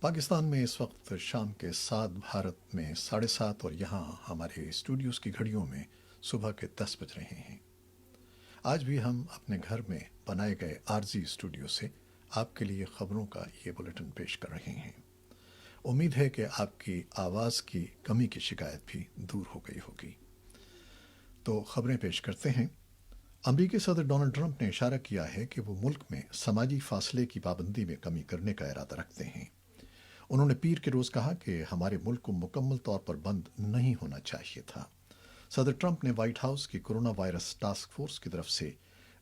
پاکستان میں اس وقت شام کے 7، بھارت میں 7:30 اور یہاں ہمارے اسٹوڈیوز کی گھڑیوں میں صبح کے 10 بج رہے ہیں۔ آج بھی ہم اپنے گھر میں بنائے گئے عارضی اسٹوڈیو سے آپ کے لیے خبروں کا یہ بلیٹن پیش کر رہے ہیں۔ امید ہے کہ آپ کی آواز کی کمی کی شکایت بھی دور ہو گئی ہوگی۔ تو خبریں پیش کرتے ہیں۔ امریکی صدر ڈونلڈ ٹرمپ نے اشارہ کیا ہے کہ وہ ملک میں سماجی فاصلے کی پابندی میں کمی کرنے کا ارادہ رکھتے ہیں۔ انہوں نے پیر کے روز کہا کہ ہمارے ملک کو مکمل طور پر بند نہیں ہونا چاہیے تھا۔ صدر ٹرمپ نے وائٹ ہاؤس کی کورونا وائرس ٹاسک فورس کی طرف سے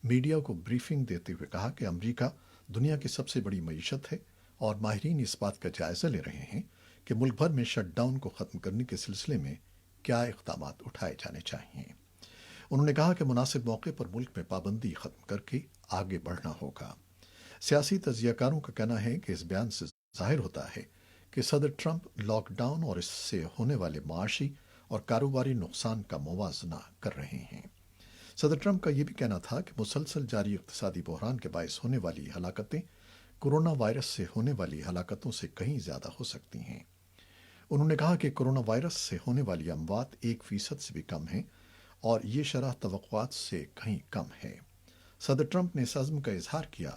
میڈیا کو بریفنگ دیتے ہوئے کہا کہ امریکہ دنیا کی سب سے بڑی معیشت ہے اور ماہرین اس بات کا جائزہ لے رہے ہیں کہ ملک بھر میں شٹ ڈاؤن کو ختم کرنے کے سلسلے میں کیا اقدامات اٹھائے جانے چاہئیں۔ انہوں نے کہا کہ مناسب موقع پر ملک میں پابندی ختم کر کے آگے بڑھنا ہوگا۔ سیاسی تجزیہ کاروں کا کہنا ہے کہ اس بیان سے ظاہر ہوتا ہے کہ صدر ٹرمپ لاک ڈاؤن اور اس سے ہونے والے معاشی اور کاروباری نقصان کا موازنہ کر رہے ہیں۔ صدر ٹرمپ کا یہ بھی کہنا تھا کہ مسلسل جاری اقتصادی بحران کے باعث ہونے والی ہلاکتیں کورونا وائرس سے ہونے والی ہلاکتوں سے کہیں زیادہ ہو سکتی ہیں۔ انہوں نے کہا کہ کورونا وائرس سے ہونے والی اموات 1% سے بھی کم ہیں اور یہ شرح توقعات سے کہیں کم ہے۔ صدر ٹرمپ نے اس عزم کا اظہار کیا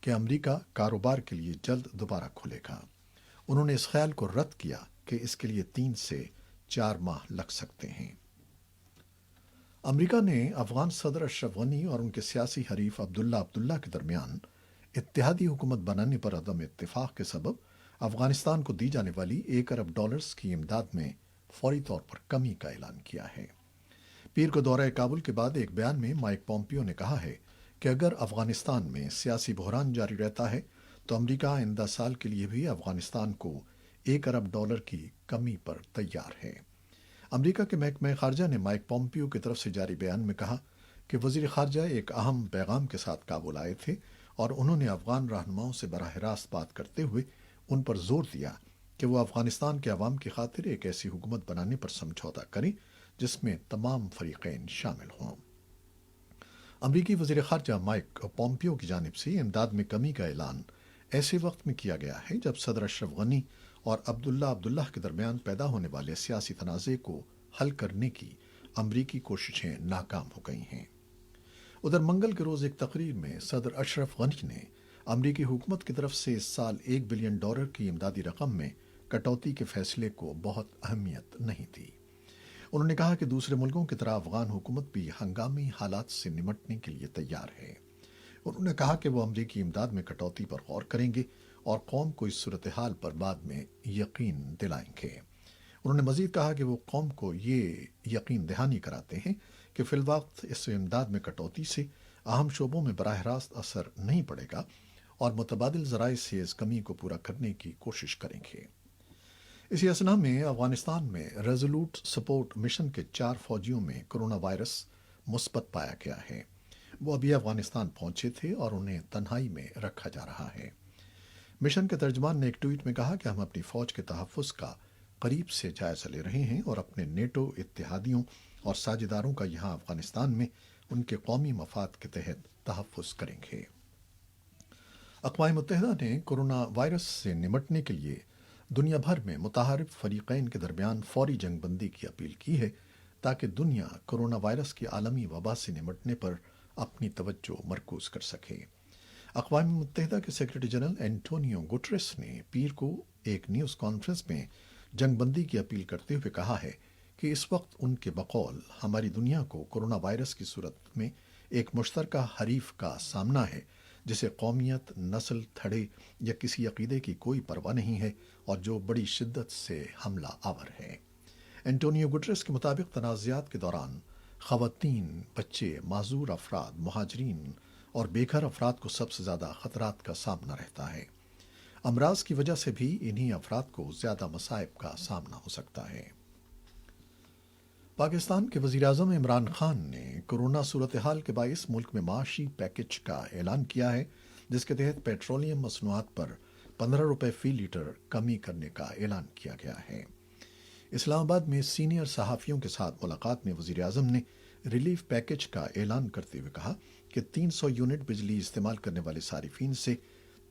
کہ امریکہ کاروبار کے لیے جلد دوبارہ کھلے گا۔ انہوں نے اس خیال کو رد کیا کہ اس کے لیے 3 سے 4 ماہ لگ سکتے ہیں۔ امریکہ نے افغان صدر اشرف غنی اور ان کے سیاسی حریف عبداللہ کے درمیان اتحادی حکومت بنانے پر عدم اتفاق کے سبب افغانستان کو دی جانے والی $1 ارب کی امداد میں فوری طور پر کمی کا اعلان کیا ہے۔ پیر کو دورہ کابل کے بعد ایک بیان میں مائک پومپیو نے کہا ہے کہ اگر افغانستان میں سیاسی بحران جاری رہتا ہے تو امریکہ آئندہ سال کے لیے بھی افغانستان کو $1 ارب کی کمی پر تیار ہے۔ امریکہ کے محکمہ خارجہ نے مائک پومپیو کی طرف سے جاری بیان میں کہا کہ وزیر خارجہ ایک اہم پیغام کے ساتھ کابل آئے تھے اور انہوں نے افغان رہنماؤں سے براہ راست بات کرتے ہوئے ان پر زور دیا کہ وہ افغانستان کے عوام کی خاطر ایک ایسی حکومت بنانے پر سمجھوتا کریں جس میں تمام فریقین شامل ہوں۔ امریکی وزیر خارجہ مائک پومپیو کی جانب سے امداد میں کمی کا اعلان ایسے وقت میں کیا گیا ہے جب صدر اشرف غنی اور عبداللہ کے درمیان پیدا ہونے والے سیاسی تنازع کو حل کرنے کی امریکی کوششیں ناکام ہو گئی ہیں۔ ادھر منگل کے روز ایک تقریر میں صدر اشرف غنی نے امریکی حکومت کی طرف سے اس سال $1 بلین کی امدادی رقم میں کٹوتی کے فیصلے کو بہت اہمیت نہیں دی۔ انہوں نے کہا کہ دوسرے ملکوں کی طرح افغان حکومت بھی ہنگامی حالات سے نمٹنے کے لیے تیار ہے۔ انہوں نے کہا کہ وہ امریکی امداد میں کٹوتی پر غور کریں گے اور قوم کو اس صورتحال پر بعد میں یقین دلائیں گے۔ انہوں نے مزید کہا کہ وہ قوم کو یہ یقین دہانی کراتے ہیں کہ فی الوقت اس امداد میں کٹوتی سے اہم شعبوں میں براہ راست اثر نہیں پڑے گا اور متبادل ذرائع سے اس کمی کو پورا کرنے کی کوشش کریں گے۔ اسی اثنا میں افغانستان میں ریزولوٹ سپورٹ مشن کے 4 فوجیوں میں کورونا وائرس مثبت پایا گیا ہے۔ وہ ابھی افغانستان پہنچے تھے اور انہیں تنہائی میں رکھا جا رہا ہے۔ مشن کے ترجمان نے ایک ٹویٹ میں کہا کہ ہم اپنی فوج کے تحفظ کا قریب سے جائزہ لے رہے ہیں اور اپنے نیٹو اتحادیوں اور ساجھیداروں کا یہاں افغانستان میں ان کے قومی مفاد کے تحت تحفظ کریں گے۔ اقوام متحدہ نے کورونا وائرس سے نمٹنے کے لیے دنیا بھر میں متحارب فریقین کے درمیان فوری جنگ بندی کی اپیل کی ہے تاکہ دنیا کورونا وائرس کی عالمی وبا سے نمٹنے پر اپنی توجہ مرکوز کر سکے۔ اقوام متحدہ کے سیکرٹری جنرل اینٹونیو گوٹریس نے پیر کو ایک نیوز کانفرنس میں جنگ بندی کی اپیل کرتے ہوئے کہا ہے کہ اس وقت ان کے بقول ہماری دنیا کو کورونا وائرس کی صورت میں ایک مشترکہ حریف کا سامنا ہے جسے قومیت، نسل، تھڑے یا کسی عقیدے کی کوئی پرواہ نہیں ہے اور جو بڑی شدت سے حملہ آور ہے۔ اینٹونیو گوٹریس کے مطابق تنازعات کے دوران خواتین، بچے، معذور افراد، مہاجرین اور بے گھر افراد کو سب سے زیادہ خطرات کا سامنا رہتا ہے۔ امراض کی وجہ سے بھی انہی افراد کو زیادہ مصائب کا سامنا ہو سکتا ہے۔ پاکستان کے وزیر اعظم عمران خان نے کورونا صورتحال کے باعث ملک میں معاشی پیکج کا اعلان کیا ہے جس کے تحت پیٹرولیم مصنوعات پر $15 فی لیٹر کمی کرنے کا اعلان کیا گیا ہے۔ اسلام آباد میں سینئر صحافیوں کے ساتھ ملاقات میں وزیر اعظم نے ریلیف پیکج کا اعلان کرتے ہوئے کہا کہ 300 یونٹ بجلی استعمال کرنے والے صارفین سے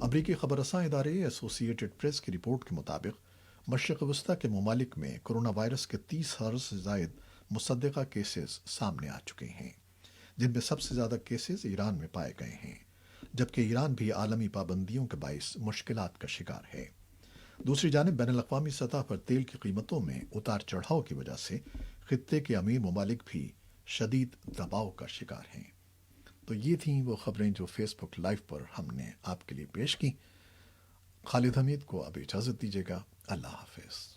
امریکی خبررساں ادارے ایسوسی ایٹڈ پریس کی رپورٹ کے مطابق مشرق وسطی کے ممالک میں کرونا وائرس کے 30,000 سے زائد مصدقہ کیسز سامنے آ چکے ہیں، جن میں سب سے زیادہ کیسز ایران میں پائے گئے ہیں، جبکہ ایران بھی عالمی پابندیوں کے باعث مشکلات کا شکار ہے۔ دوسری جانب بین الاقوامی سطح پر تیل کی قیمتوں میں اتار چڑھاؤ کی وجہ سے خطے کے امیر ممالک بھی شدید دباؤ کا شکار ہیں۔ تو یہ تھیں وہ خبریں جو فیس بک لائیو پر ہم نے آپ کے لیے پیش کی۔ خالد حمید کو اب اجازت دیجیے گا۔ اللہ حافظ۔